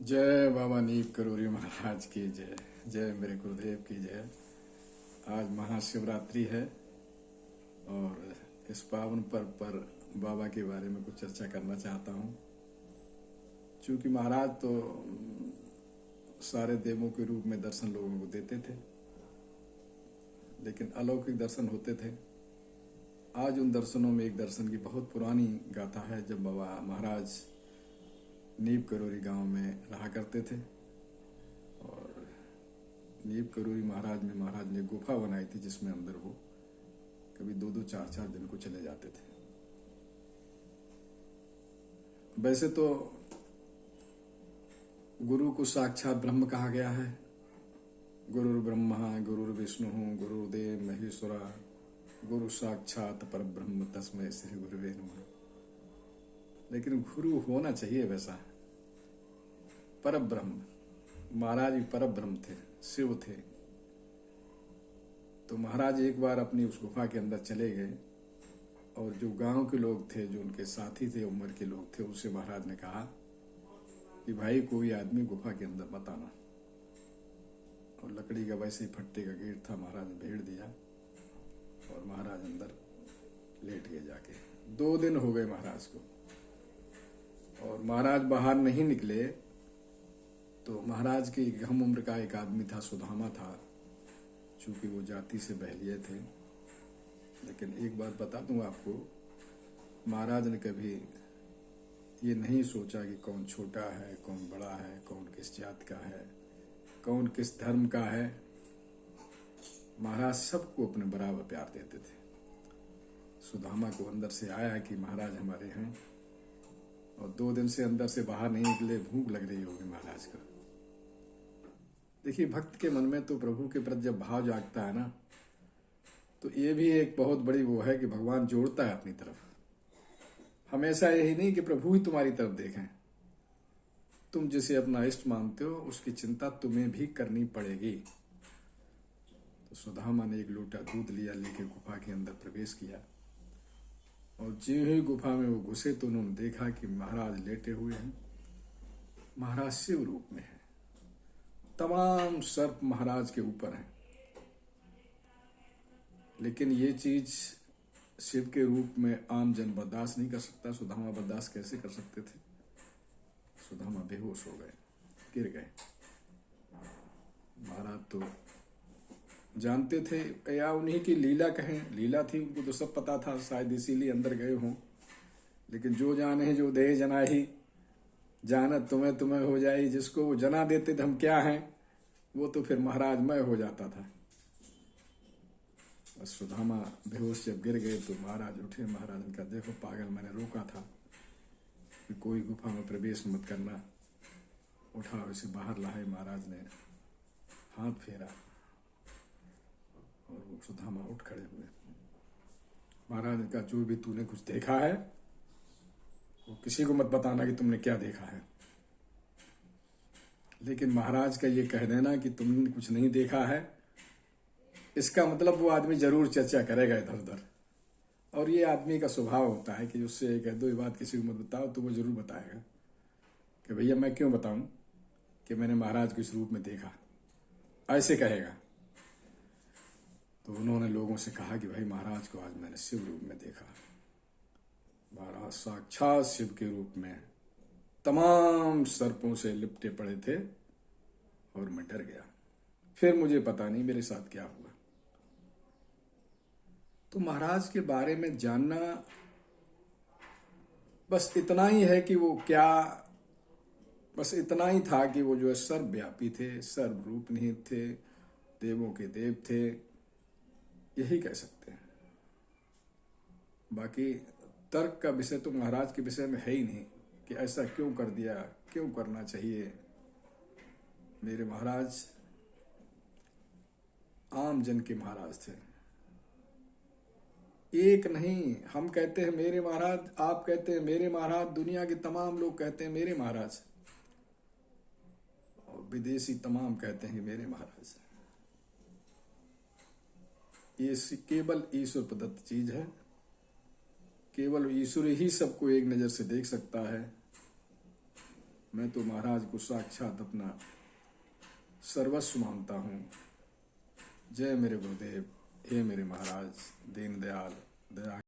जय बाबा नीप करोरी महाराज की जय। जय मेरे गुरुदेव की जय। आज महाशिवरात्रि है और इस पावन पर्व पर बाबा के बारे में कुछ चर्चा करना चाहता हूँ। क्योंकि महाराज तो सारे देवों के रूप में दर्शन लोगों को देते थे, लेकिन अलौकिक दर्शन होते थे। आज उन दर्शनों में एक दर्शन की बहुत पुरानी गाथा है, जब बाबा महाराज नीप करोरी गांव में रहा करते थे और नीप करोरी महाराज में महाराज ने गुफा बनाई थी, जिसमें अंदर वो कभी 2-2, 4-4 दिन को चले जाते थे। वैसे तो गुरु को साक्षात ब्रह्म कहा गया है। गुरुर् ब्रह्मा गुरुर्विष्णु गुरुर्देव महेश्वरा गुरु साक्षात परब्रह्म तस्मै श्री गुरुवे नमः। लेकिन गुरु होना चाहिए वैसा परब्रह्म। महाराज भी परब्रह्म थे, शिव थे। तो महाराज एक बार अपनी उस गुफा के अंदर चले गए और जो गांव के लोग थे, जो उनके साथी थे, उम्र के लोग थे, उससे महाराज ने कहा कि भाई कोई आदमी गुफा के अंदर मत आना। और लकड़ी का वैसे ही फट्टे का गेट था, महाराज ने भेड़ दिया और महाराज अंदर लेट गए जाके। 2 दिन हो गए महाराज को और महाराज बाहर नहीं निकले। तो महाराज की हम उम्र का एक आदमी था, सुदामा था, चूंकि वो जाति से बहलिए थे। लेकिन एक बात बता दूं आपको, महाराज ने कभी ये नहीं सोचा कि कौन छोटा है, कौन बड़ा है, कौन किस जात का है, कौन किस धर्म का है। महाराज सबको अपने बराबर प्यार देते थे। सुदामा को अंदर से आया कि महाराज हमारे हैं, और 2 दिन से अंदर से बाहर नहीं निकले। भूख लग रही होगी महाराज को। देखिए, भक्त के मन में तो प्रभु के प्रति जब भाव जागता है ना, तो ये भी एक बहुत बड़ी वो है कि भगवान जोड़ता है अपनी तरफ। हमेशा यही नहीं कि प्रभु ही तुम्हारी तरफ देखें। तुम जिसे अपना इष्ट मानते हो, उसकी चिंता तुम्हें भी करनी पड़ेगी। तो सुदामा ने एक लोटा दूध लिया, लेके गुफा के अंदर प्रवेश किया और जो ही गुफा में वो घुसे तो उन्होंने देखा कि महाराज लेटे हुए हैं। महाराज शिव रूप में है। तमाम सर्प महाराज के ऊपर हैं। लेकिन ये चीज शिव के रूप में आम जन बर्दाश्त नहीं कर सकता। सुदामा बर्दाश्त कैसे कर सकते थे? सुदामा बेहोश हो गए, गिर गए। महाराज तो जानते थे, या उन्हीं की लीला कहें, लीला थी, उनको तो सब पता था, शायद इसीलिए अंदर गए हों। लेकिन जो जाने जो दे जनाही, जानत तुम्हें तुम्हें हो जाए। जिसको वो जना देते थे हम क्या हैं, वो तो फिर महाराज मय हो जाता था। बस सुदामा बेहोश जब गिर गए तो महाराज उठे। महाराज ने कहा, देखो पागल, मैंने रोका था कि कोई गुफा में प्रवेश मत करना, उठाओ इसे बाहर लाए। महाराज ने हाथ फेरा और वो सुदामा उठ खड़े हुए। महाराज ने कहा, जो भी तूने कुछ देखा है वो किसी को मत बताना कि तुमने क्या देखा है। लेकिन महाराज का ये कह देना कि तुमने कुछ नहीं देखा है, इसका मतलब वो आदमी जरूर चर्चा करेगा इधर उधर। और ये आदमी का स्वभाव होता है कि उससे कह दो ये बात किसी को मत बताओ, तो वो जरूर बताएगा कि भैया मैं क्यों बताऊं कि मैंने महाराज को इस रूप में देखा, ऐसे कहेगा। तो उन्होंने लोगों से कहा कि भाई महाराज को आज मैंने शिव रूप में देखा। महाराज साक्षात शिव के रूप में तमाम सर्पों से लिपटे पड़े थे और मैं डर गया। फिर मुझे पता नहीं मेरे साथ क्या हुआ। तो महाराज के बारे में जानना बस इतना ही है कि वो क्या, बस इतना ही था कि वो जो है सर्वव्यापी थे, सर्वरूप निहित थे, देवों के देव थे, यही कह सकते हैं। बाकी तर्क का विषय तो महाराज के विषय में है ही नहीं कि ऐसा क्यों कर दिया, क्यों करना चाहिए। मेरे महाराज आम जन के महाराज थे। एक नहीं, हम कहते हैं मेरे महाराज, आप कहते हैं मेरे महाराज, दुनिया के तमाम लोग कहते हैं मेरे महाराज, और विदेशी तमाम कहते हैं मेरे महाराज। ये केवल ईश्वर प्रदत्त चीज है। केवल ईश्वर ही सबको एक नजर से देख सकता है। मैं तो महाराज को साक्षात अपना सर्वस्व मानता हूँ। जय मेरे गुरुदेव, हे मेरे महाराज दीनदयाल दया